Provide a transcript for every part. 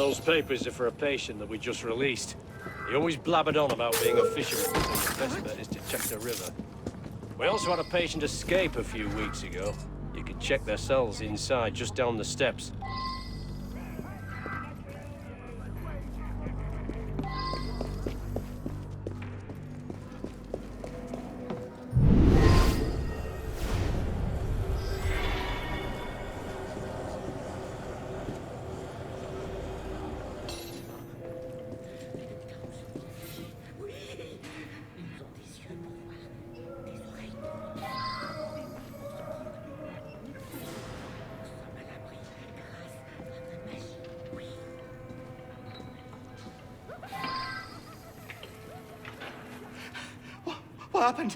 Those papers are for a patient that we just released. He always blabbered on about being a fisherman, so the best bet is to check the river. We also had a patient escape a few weeks ago. You could check their cells inside, just down the steps. What happened?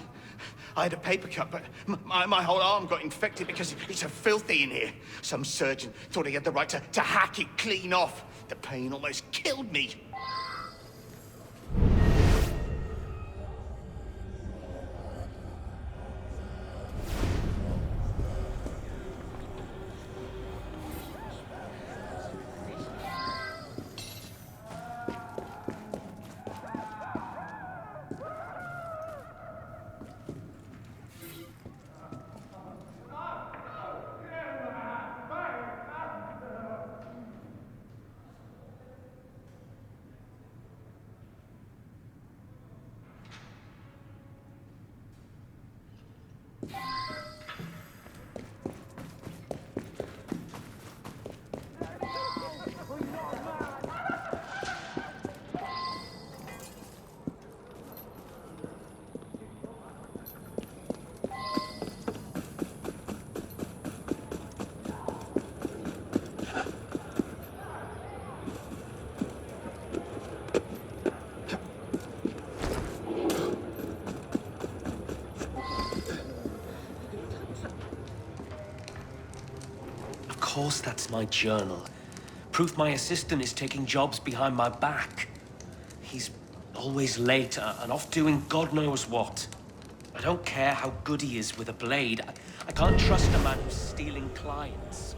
I had a paper cut, but my whole arm got infected because it's so filthy in here. Some surgeon thought he had the right to hack it clean off. The pain almost killed me. Of course that's my journal. Proof my assistant is taking jobs behind my back. He's always late and off doing God knows what. I don't care how good he is with a blade. I can't trust a man who's stealing clients.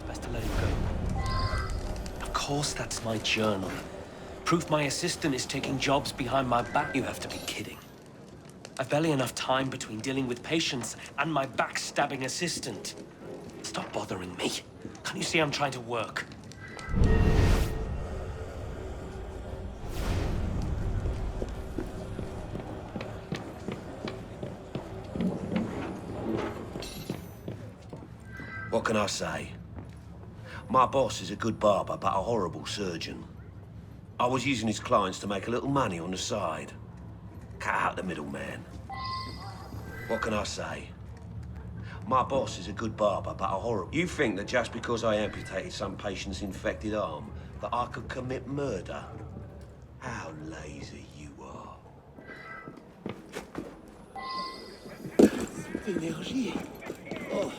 Best to let him go. Of course that's my journal. Proof my assistant is taking jobs behind my back. You have to be kidding. I've barely enough time between dealing with patients and my backstabbing assistant. Stop bothering me. Can't you see I'm trying to work? What can I say? My boss is a good barber, but a horrible surgeon. I was using his clients to make a little money on the side. Cut out the middleman. What can I say? My boss is a good barber, but a horrible... You think that just because I amputated some patient's infected arm, that I could commit murder? How lazy you are. Énergie. Oh.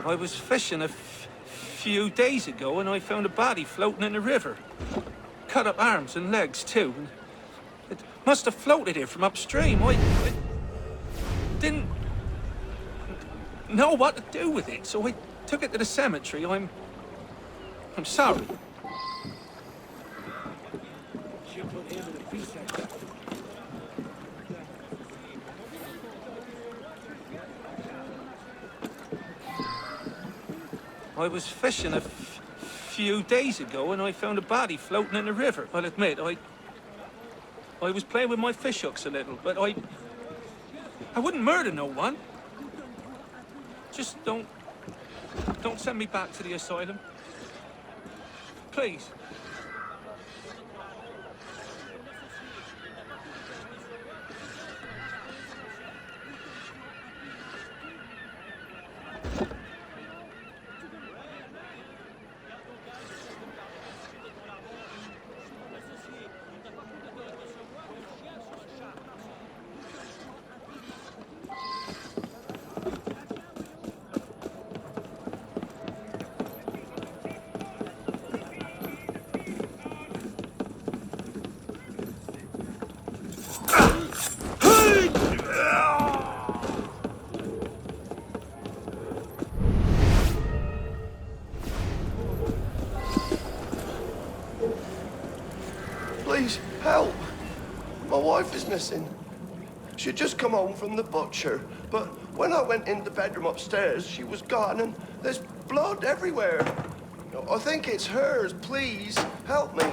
I was fishing a few days ago and I found a body floating in the river. Cut up arms and legs too. And it must have floated here from upstream. I didn't know what to do with it, so I took it to the cemetery. I'm sorry. I was fishing a few days ago and I found a body floating in the river. I'll admit, I was playing with my fish hooks a little, but I wouldn't murder no one. Just don't send me back to the asylum. Please. Please, help! My wife is missing. She'd just come home from the butcher, but when I went in the bedroom upstairs, she was gone and there's blood everywhere. I think it's hers. Please, help me.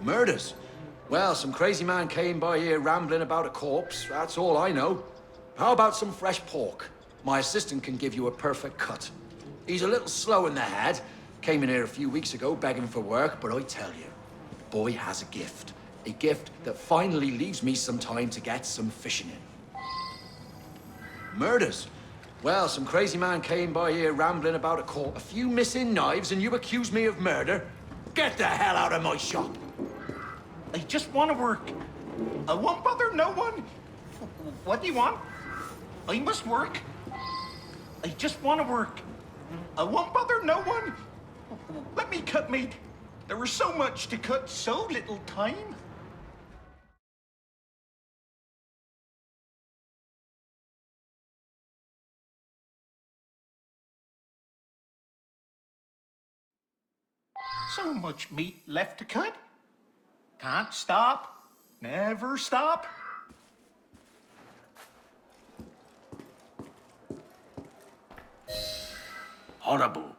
Murders? Well, some crazy man came by here rambling about a corpse. That's all I know. How about some fresh pork? My assistant can give you a perfect cut. He's a little slow in the head. Came in here a few weeks ago begging for work, but I tell you, the boy has a gift. A gift that finally leaves me some time to get some fishing in. Murders? Well, some crazy man came by here rambling about a corpse. A few missing knives, and you accuse me of murder? Get the hell out of my shop! I just want to work. I won't bother no one. What do you want? I must work. I just want to work. I won't bother no one. Let me cut meat. There was so much to cut, so little time. So much meat left to cut. Can't stop. Never stop. Horrible.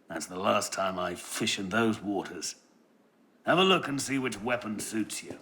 That's the last time I fish in those waters. Have a look and see which weapon suits you.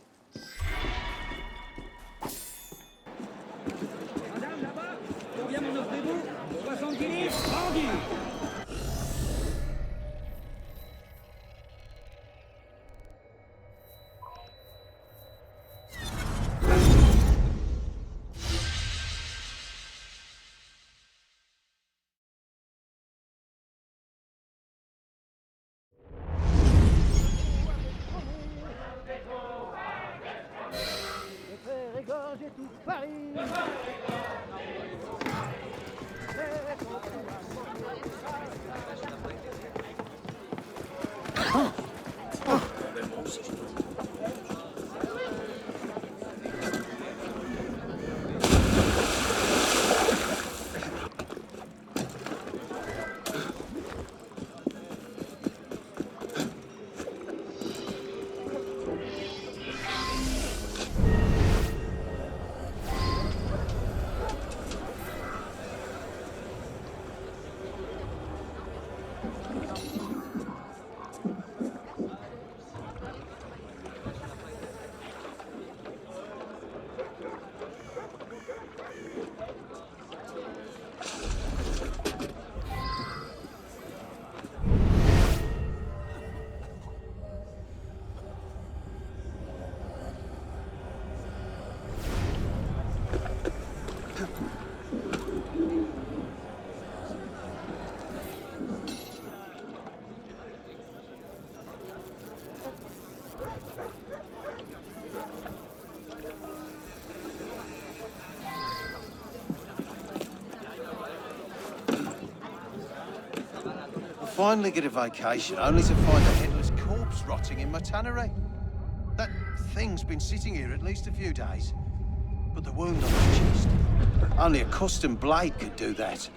finally get a vacation, only to find a headless corpse rotting in my tannery. That thing's been sitting here at least a few days. But the wound on his chest, only a custom blade could do that.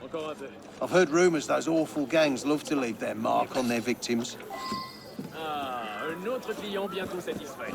I've heard rumours those awful gangs love to leave their mark on their victims. Ah, un autre client bientôt satisfait.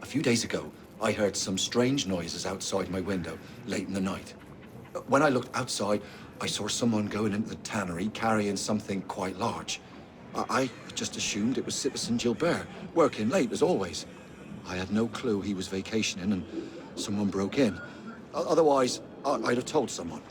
A few days ago, I heard some strange noises outside my window late in the night. When I looked outside, I saw someone going into the tannery carrying something quite large. I just assumed it was Citizen Gilbert, working late as always. I had no clue he was vacationing and someone broke in. Otherwise, I'd have told someone.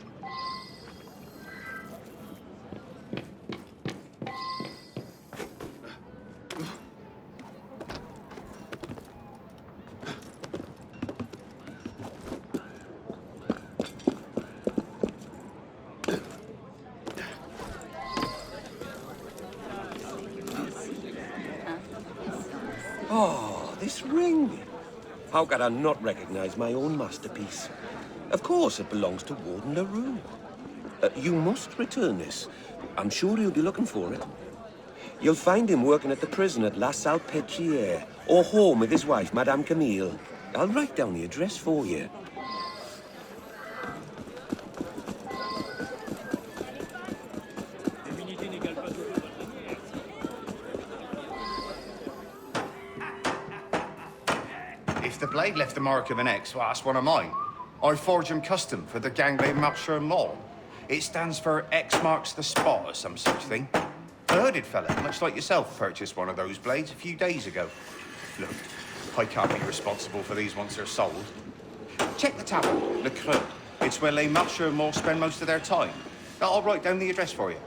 Oh, this ring. How could I not recognize my own masterpiece? Of course, it belongs to Warden LaRue. You must return this. I'm sure he'll be looking for it. You'll find him working at the prison at La Salpêtrière, or home with his wife, Madame Camille. I'll write down the address for you. If the blade left the mark of an X, well, that's one of mine. I forge them custom for the gangway Marcher Law. It stands for X marks the spot or some such thing. A hooded fella, much like yourself, purchased one of those blades a few days ago. Look, I can't be responsible for these once they're sold. Check the tavern, Le Creux. It's where les Marcheurs Morts spend most of their time. I'll write down the address for you.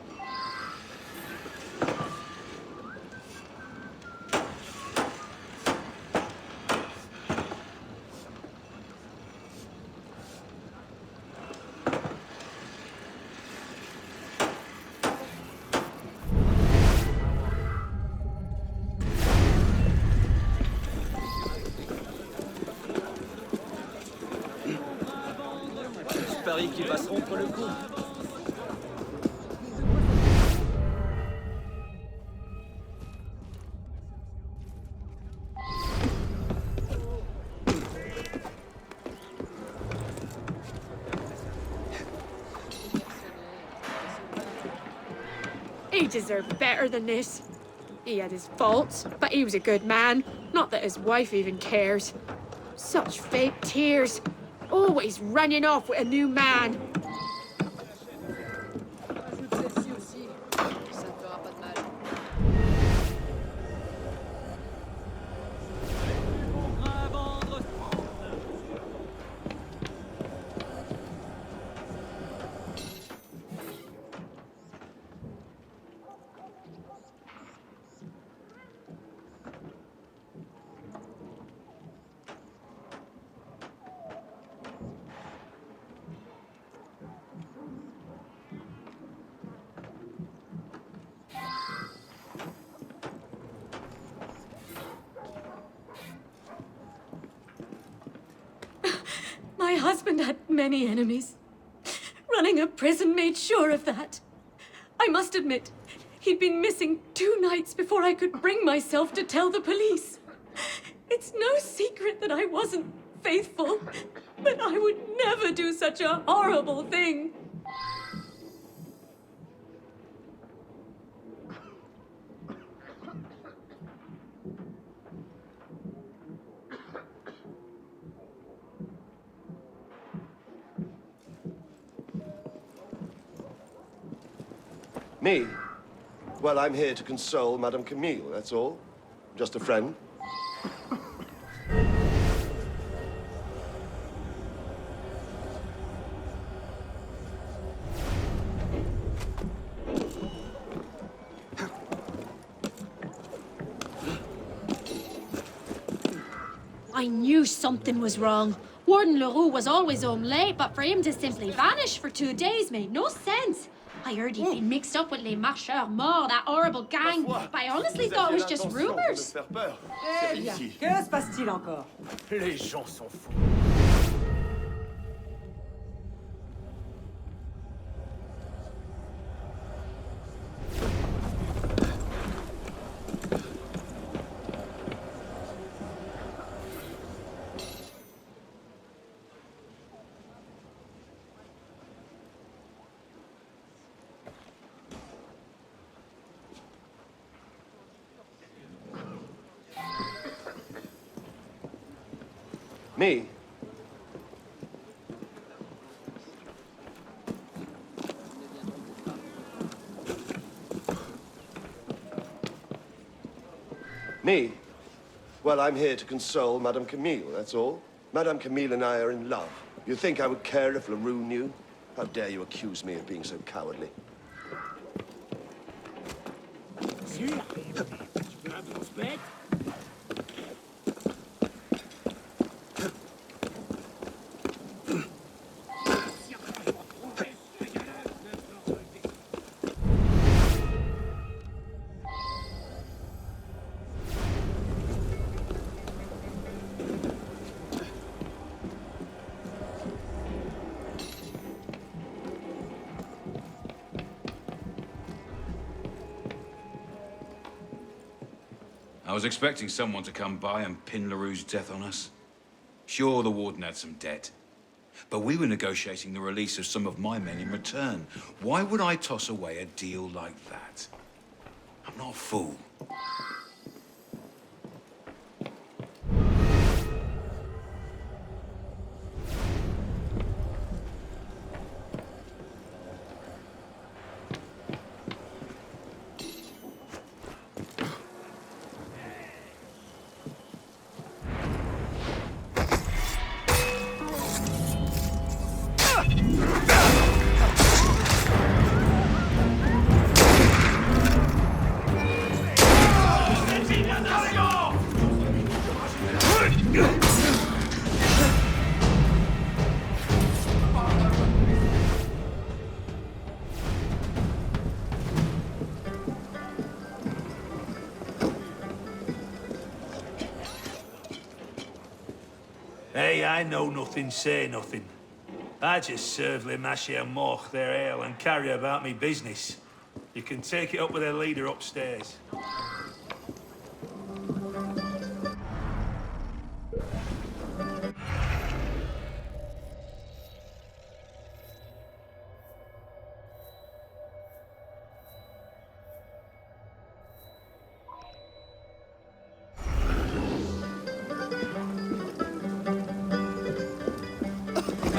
Parie qu'il va se rompre le cou. He deserved better than this. He had his faults, but he was a good man. Not that his wife even cares. Such fake tears. Always running off with a new man. husband had many enemies. Running a prison made sure of that. I must admit, he'd been missing 2 nights before I could bring myself to tell the police. It's no secret that I wasn't faithful, but I would never do such a horrible thing. Me? Well, I'm here to console Madame Camille, that's all. Just a friend. I knew something was wrong. Warden Leroux was always home late, but for him to simply vanish for 2 days made no sense. I heard he'd been mixed up with Les Marcheurs Morts, that horrible gang, but I honestly thought it was just rumors. Eh bien, que se passe-t-il encore? Les gens sont fous. Me? Me? Well, I'm here to console Madame Camille, that's all. Madame Camille and I are in love. You think I would care if Leroux knew? How dare you accuse me of being so cowardly? I was expecting someone to come by and pin LaRue's death on us. Sure, the warden had some debt. But we were negotiating the release of some of my men in return. Why would I toss away a deal like that? I'm not a fool. Hey, I know nothing, say nothing. I just serve Les Marcheurs Morts their ale and carry about me business. You can take it up with their leader upstairs.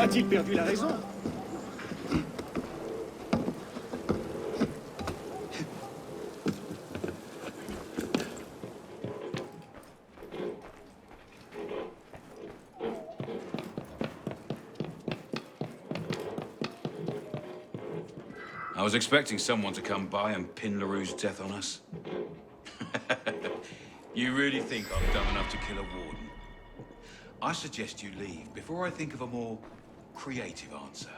A-t-il perdu la raison? I was expecting someone to come by and pin LaRue's death on us. You really think I'm dumb enough to kill a warden? I suggest you leave before I think of a more creative answer.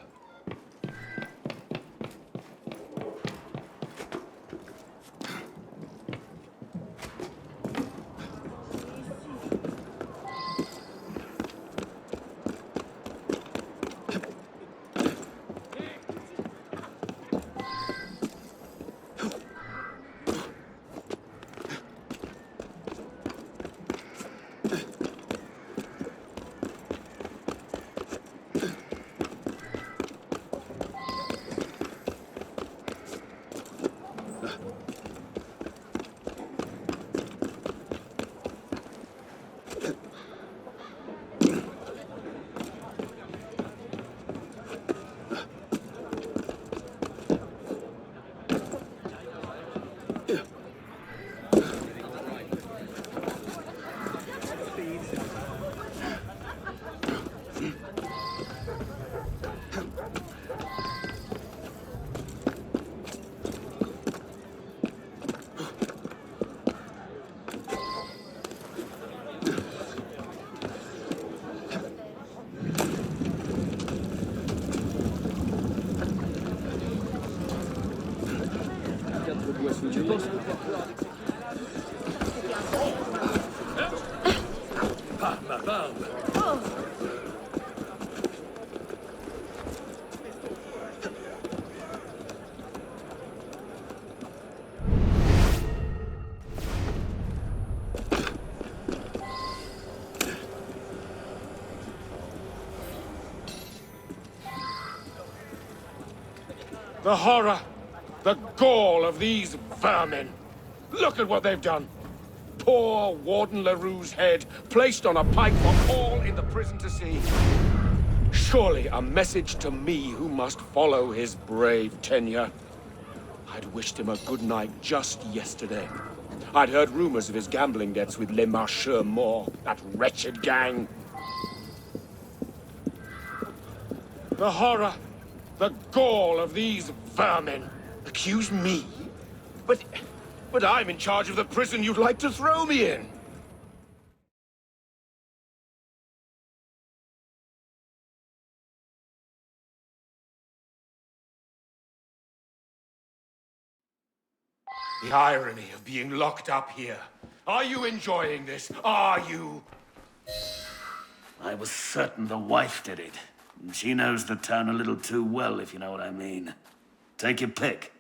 The horror, the gall of these vermin. Look at what they've done. Poor Warden LaRue's head placed on a pike for all in the prison to see. Surely a message to me who must follow his brave tenure. I'd wished him a good night just yesterday. I'd heard rumors of his gambling debts with Les Marcheurs Morts, that wretched gang. The horror, the gall of these vermin. Accuse me? But I'm in charge of the prison you'd like to throw me in. The irony of being locked up here. Are you enjoying this? Are you? I was certain the wife did it. She knows the town a little too well, if you know what I mean. Take your pick.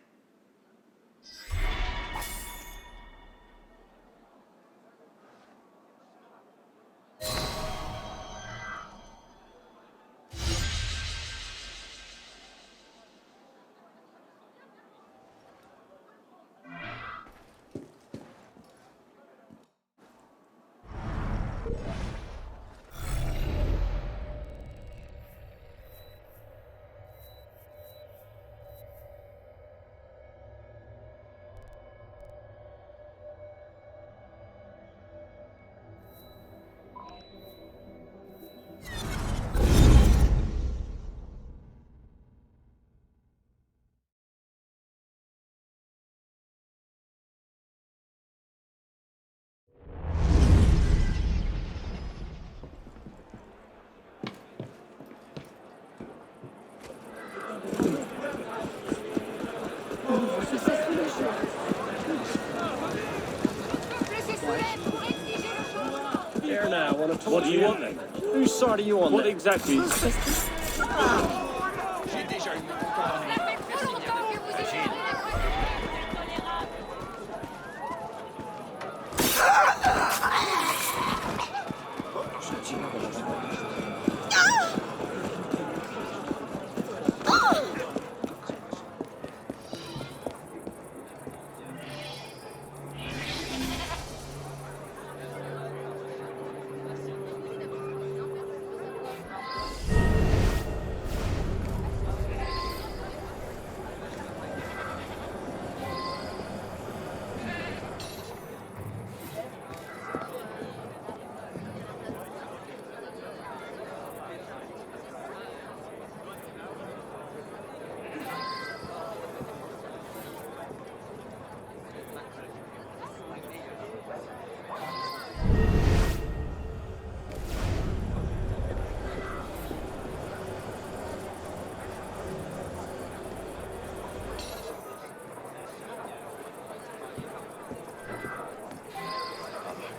Here now, what do you want then? Whose side are you on? What exactly?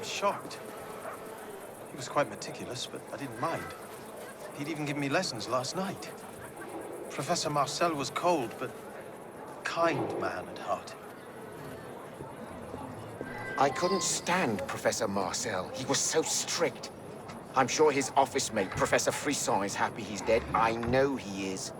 Shocked. He was quite meticulous, but I didn't mind. He'd even given me lessons last night. Professor Marcel was cold, but kind man at heart. I couldn't stand Professor Marcel. He was so strict. I'm sure his office mate, Professor Frisson, is happy he's dead. I know he is.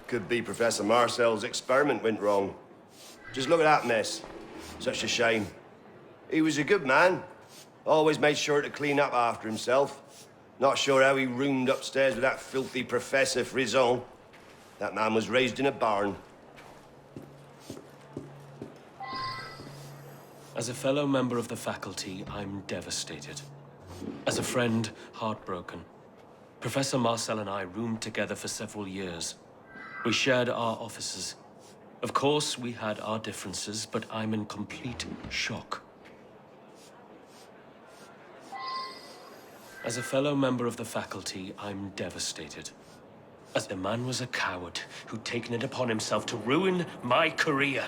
Could be Professor Marcel's experiment went wrong. Just look at that mess. Such a shame. He was a good man. Always made sure to clean up after himself. Not sure how he roomed upstairs with that filthy Professor Frisson. That man was raised in a barn. As a fellow member of the faculty, I'm devastated. As a friend, heartbroken. Professor Marcel and I roomed together for several years. We shared our offices. Of course, we had our differences, but I'm in complete shock. As a fellow member of the faculty, I'm devastated. As the man was a coward who'd taken it upon himself to ruin my career.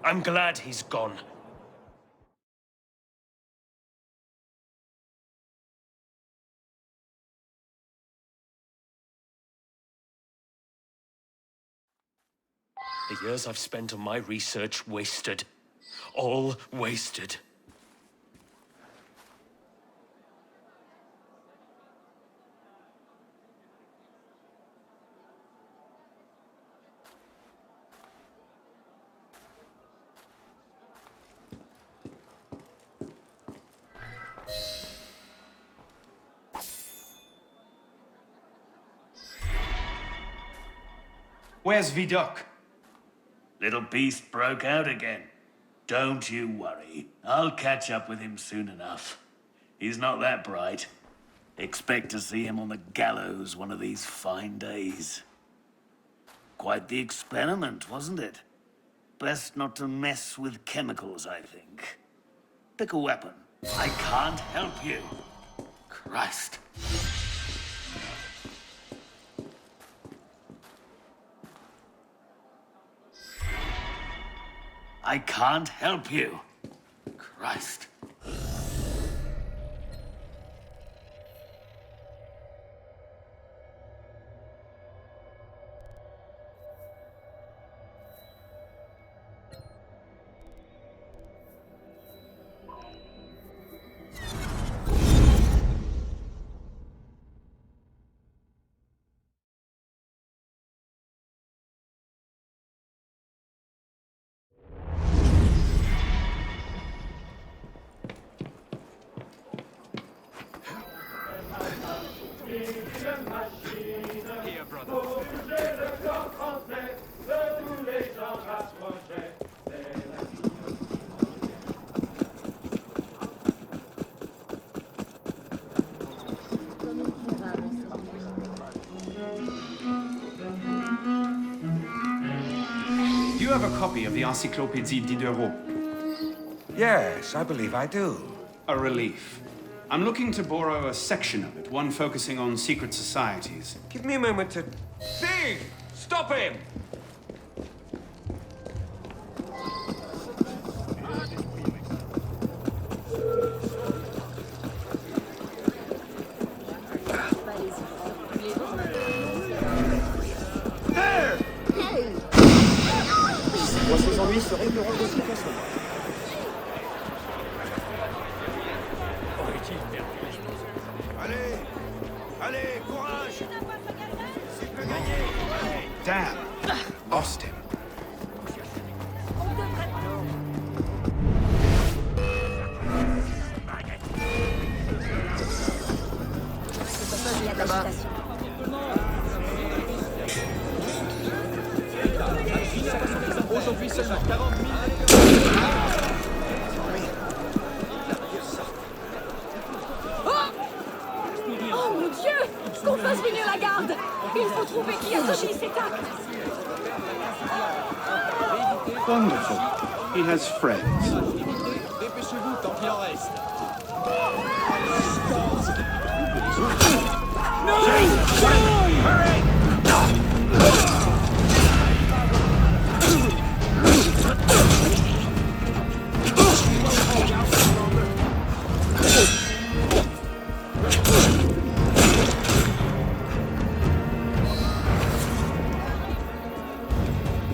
I'm glad he's gone. The years I've spent on my research wasted. All wasted. Where's Vidocq? Little beast broke out again. Don't you worry. I'll catch up with him soon enough. He's not that bright. Expect to see him on the gallows one of these fine days. Quite the experiment, wasn't it? Best not to mess with chemicals, I think. Pick a weapon. I can't help you. Christ. I can't help you. Christ. Here, brother. You have a copy of the Encyclopédie Diderot. Yes, I believe I do. A relief. I'm looking to borrow a section of it, one focusing on secret societies. Give me a moment to... Thief! Stop him! There! Ces ennuis se régleront de toute façon. Allez! Allez, courage! C'est plus gagné! Allez! Damn. Lost him. Aujourd'hui seulement 40 000. Oh mon Dieu! Qu'on fasse venir la garde! Il faut trouver qui a commis cet acte! Wonderful. He has friends. Dépêchez-vous tant qu'il en reste.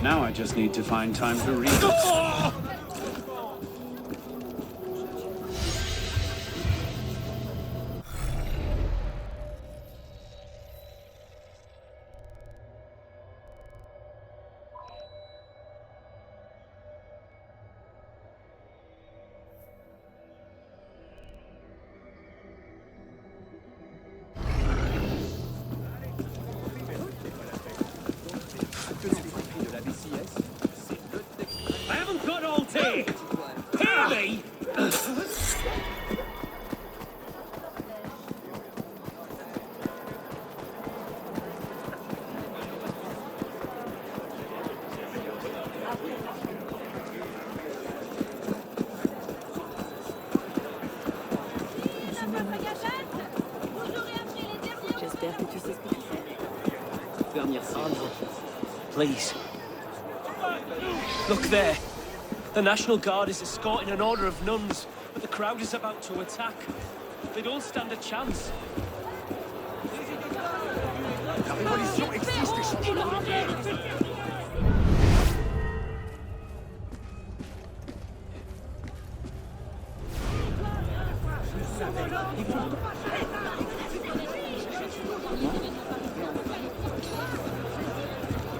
Now I just need to find time to read. J'espère que tu sais ce que tu fais. Merci. Please. Look there. The National Guard is escorting an order of nuns, but the crowd is about to attack. They don't stand a chance. La révolution existe et change la vie.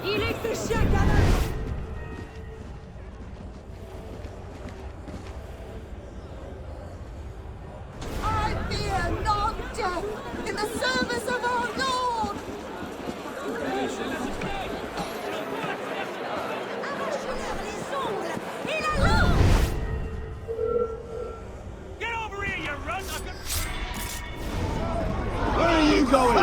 Il est que chien gamin. I fear not death in the service of our Lord! Arrachez-leur les ongles et la langue! Get over here, you runt! Where are you going?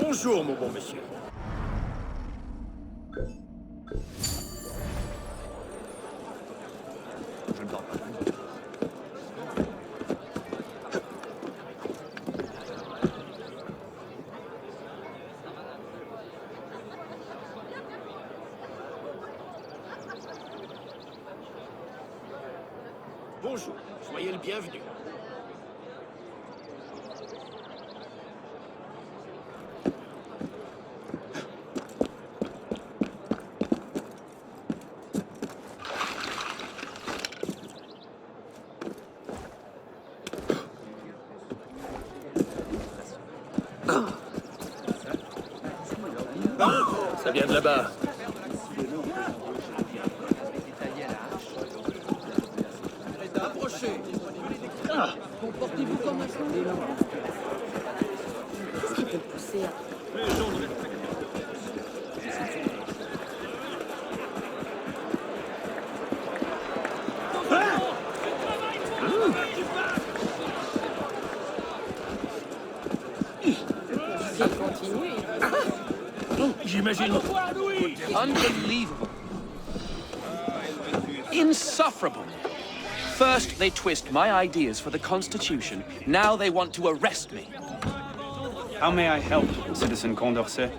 Bonjour, mon bon monsieur. Je ne parle pas. Bonjour, soyez le bienvenu. Ça vient de là-bas. Approchez. Comportez-vous comme un soldat. Qu'est-ce qui peut le pousser à... S'il continue, J'imagine. Unbelievable. Insufferable. First, they twist my ideas for the Constitution. Now they want to arrest me. How may I help, Citizen Condorcet?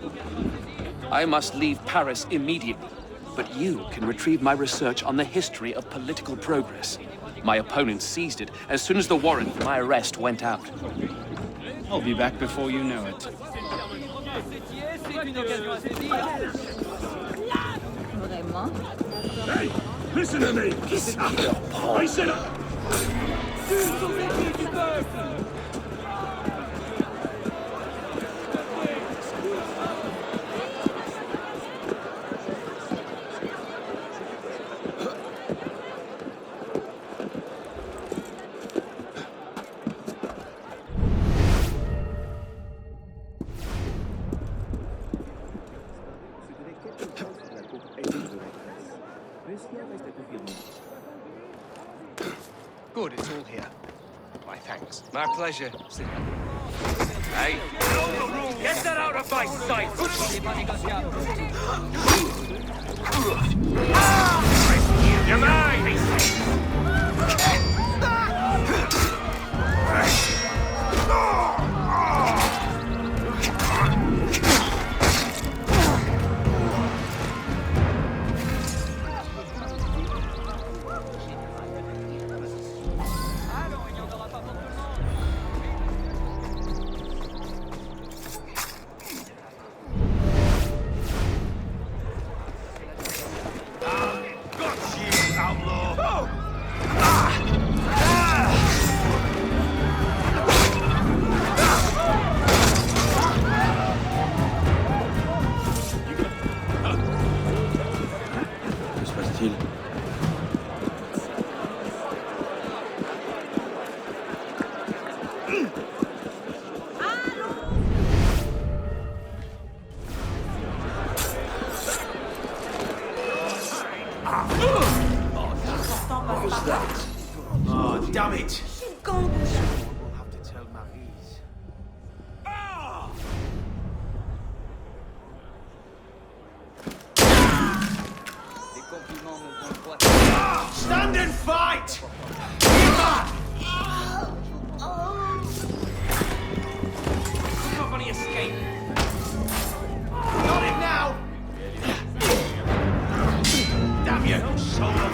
I must leave Paris immediately. But you can retrieve my research on the history of political progress. My opponent seized it as soon as the warrant for my arrest went out. I'll be back before you know it. Vraiment? Hey, listen to me. I said. Good, it's all here. My thanks. My pleasure. Hey, get that out of my sight! You're mine! Que se passe-t-il? What was that? Oh, damn it! Go. We'll have to tell Maryse. Stand and fight! Get back! Not any escape. Got it now! Damn you! Soul of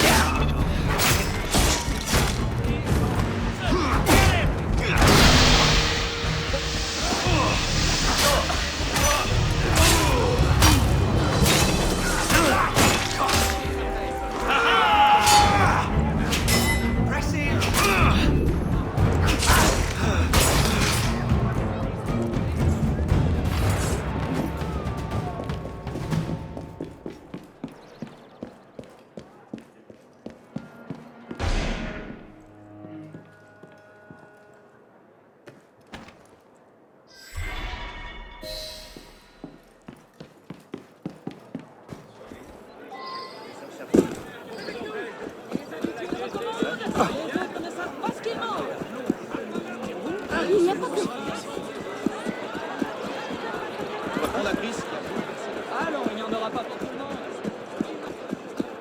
Alors, il n'y en aura pas pour tout le monde.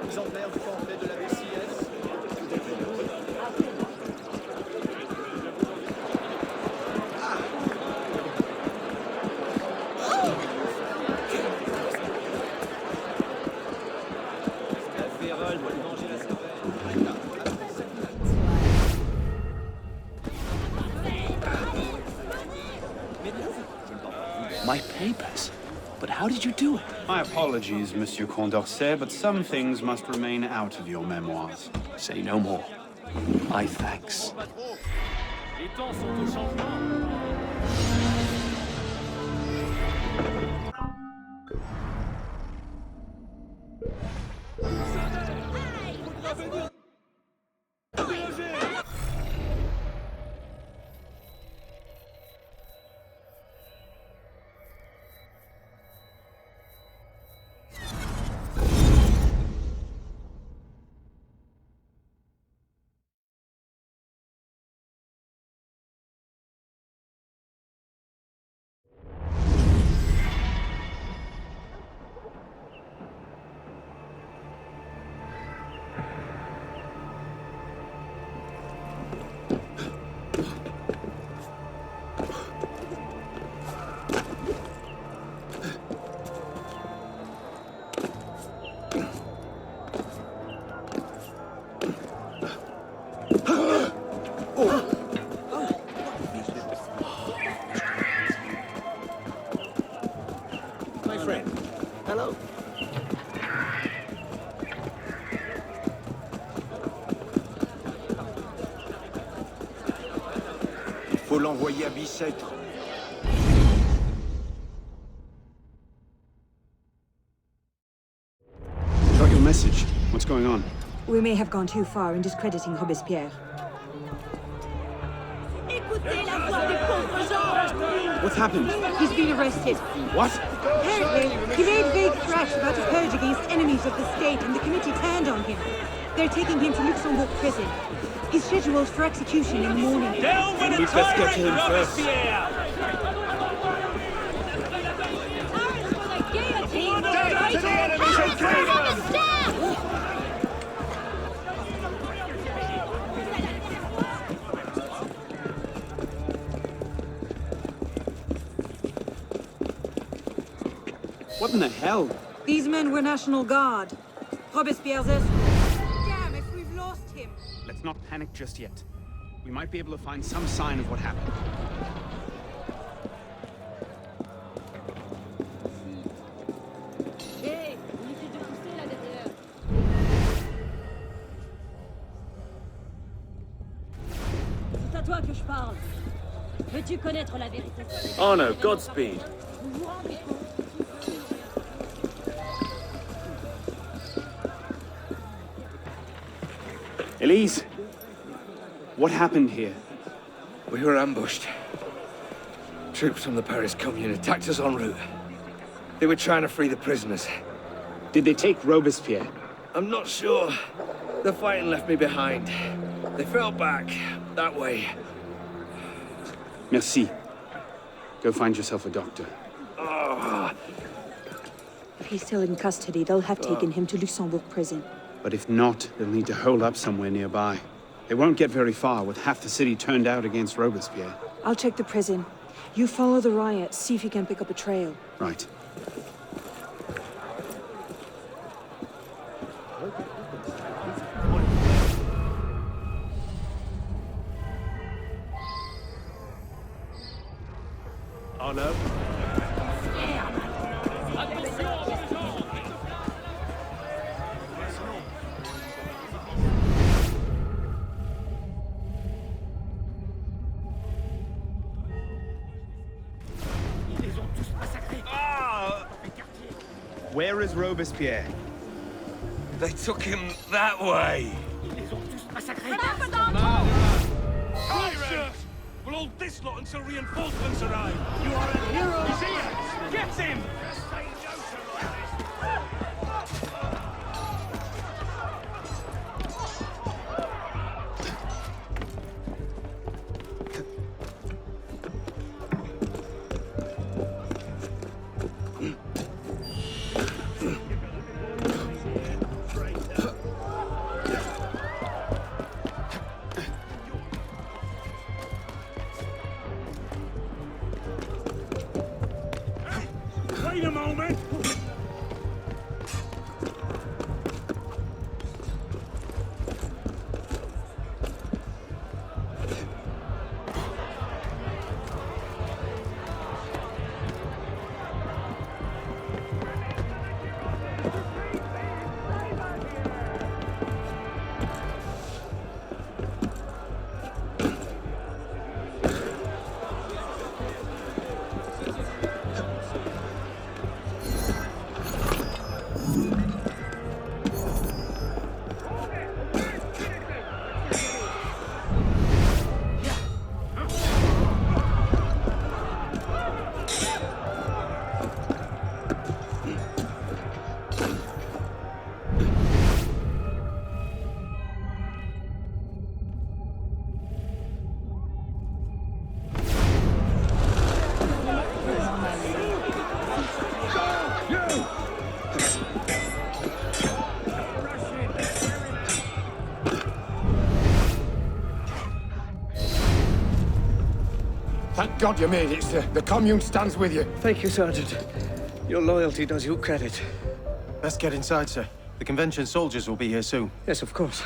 Exemplaire du pamphlet de la BCS. My papers? But how did you do it? My apologies, Monsieur Condorcet, but some things must remain out of your memoirs. Say no more. My thanks. Les temps sont au changement. envoyé à Bicêtre. Got your message. What's going on? We may have gone too far in discrediting Robespierre. What's happened? He's been arrested. What? Apparently, he made vague threats about a purge against enemies of the state, and the committee turned on him. They're taking him to Luxembourg prison. He's scheduled for execution in the morning. Down with the tyrant, Robespierre! Death to the enemies of freedom! What in the hell? These men were National Guard. Robespierre's escort. Damn, if we've lost him. Let's not panic just yet. We might be able to find some sign of what happened. Hé, inutile de pousser là derrière. C'est à toi que je parle. Veux-tu connaître la vérité? Arno, Godspeed. Elise, what happened here? We were ambushed. Troops from the Paris Commune attacked us en route. They were trying to free the prisoners. Did they take Robespierre? I'm not sure. The fighting left me behind. They fell back, that way. Merci. Go find yourself a doctor. Oh. If he's still in custody, they'll have taken him to Luxembourg prison. But if not, they'll need to hole up somewhere nearby. They won't get very far with half the city turned out against Robespierre. I'll check the prison. You follow the riot, see if you can pick up a trail. Right. Arno? Where is Robespierre? They took him that way. Tyrant! We'll hold this lot until reinforcements arrive. You are a hero. He's here. Get him! Wait a moment! Thank God you made it, sir. The Commune stands with you. Thank you, Sergeant. Your loyalty does you credit. Best get inside, sir. The convention soldiers will be here soon. Yes, of course.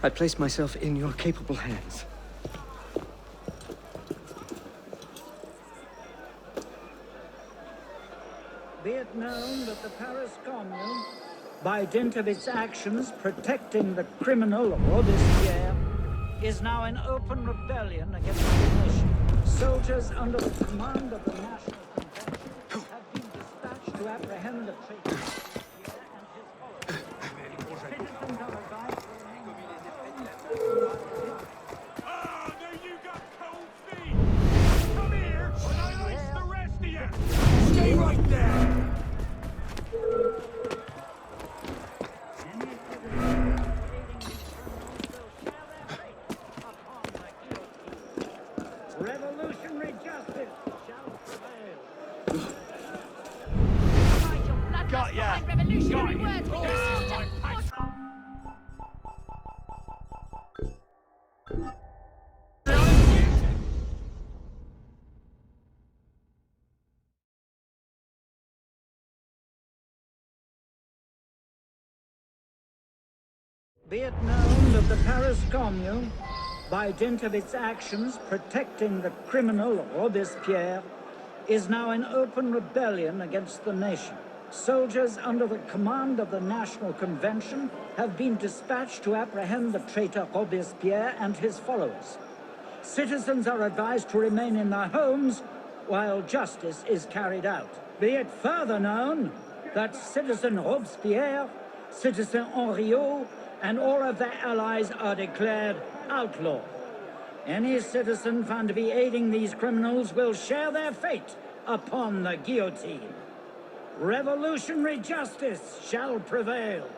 I place myself in your capable hands. Be it known that the Paris Commune, by dint of its actions protecting the criminal Robespierre, is now in open rebellion against the nation, Soldiers under the command of the National Convention have been dispatched to apprehend the traitor and his followers. Citizens are advised to remain. Ah, now you got cold feet! Come here, and I'll ice the rest of you! Stay right there! Revolutionary justice shall prevail. Got ya! Revolutionary words. Be it known that the Paris Commune, by dint of its actions protecting the criminal Robespierre, is now in open rebellion against the nation. Soldiers under the command of the National Convention have been dispatched to apprehend the traitor Robespierre and his followers. Citizens are advised to remain in their homes while justice is carried out. Be it further known that Citizen Robespierre, Citizen Henriot, and all of their allies are declared outlaw. Any citizen found to be aiding these criminals will share their fate upon the guillotine. Revolutionary justice shall prevail.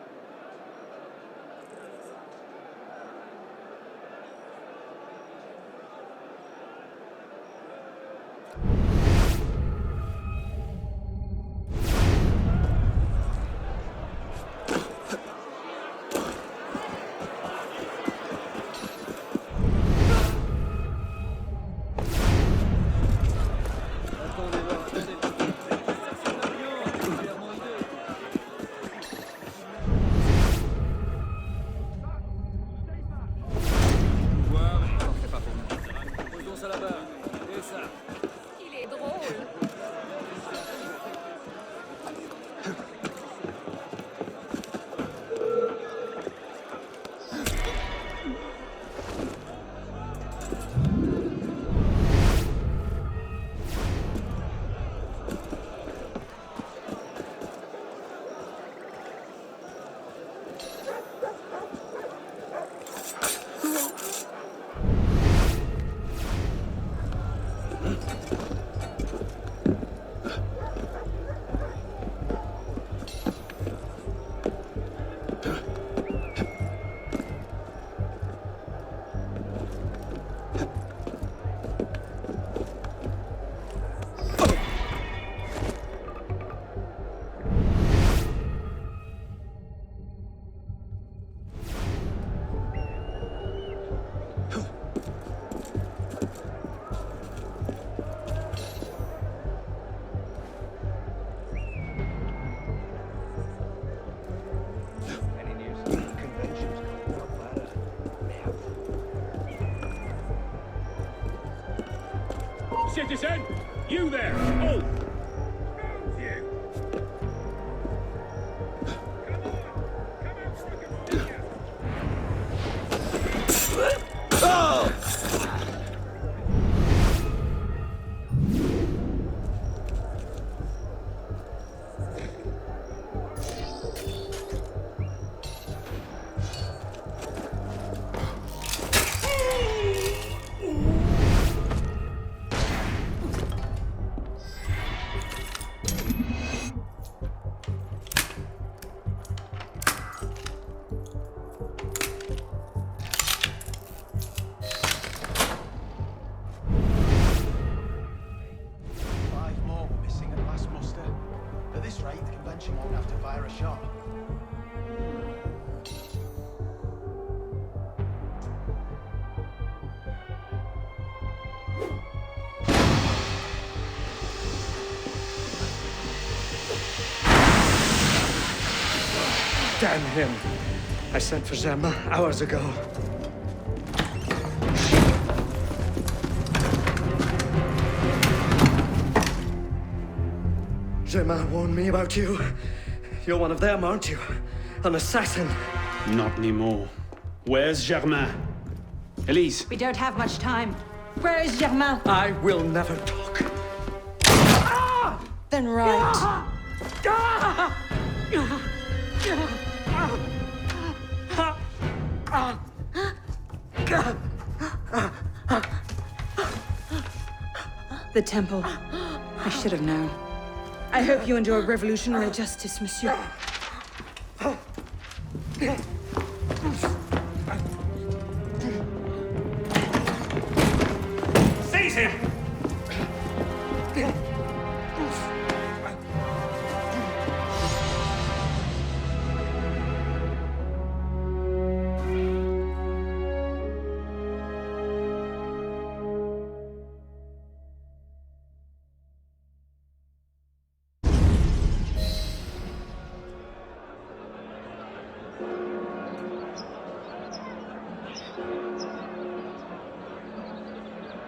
Il est drôle. Citizen! You there! Oh! You! Won't have to fire a shot. Damn him. I sent for them hours ago. Gemma warned me about you. You're one of them, aren't you? An assassin. Not anymore. Where's Germain? Elise. We don't have much time. Where is Germain? I will never talk. Then right. The temple. I should have known. I hope you enjoy revolutionary justice, monsieur. Seize him!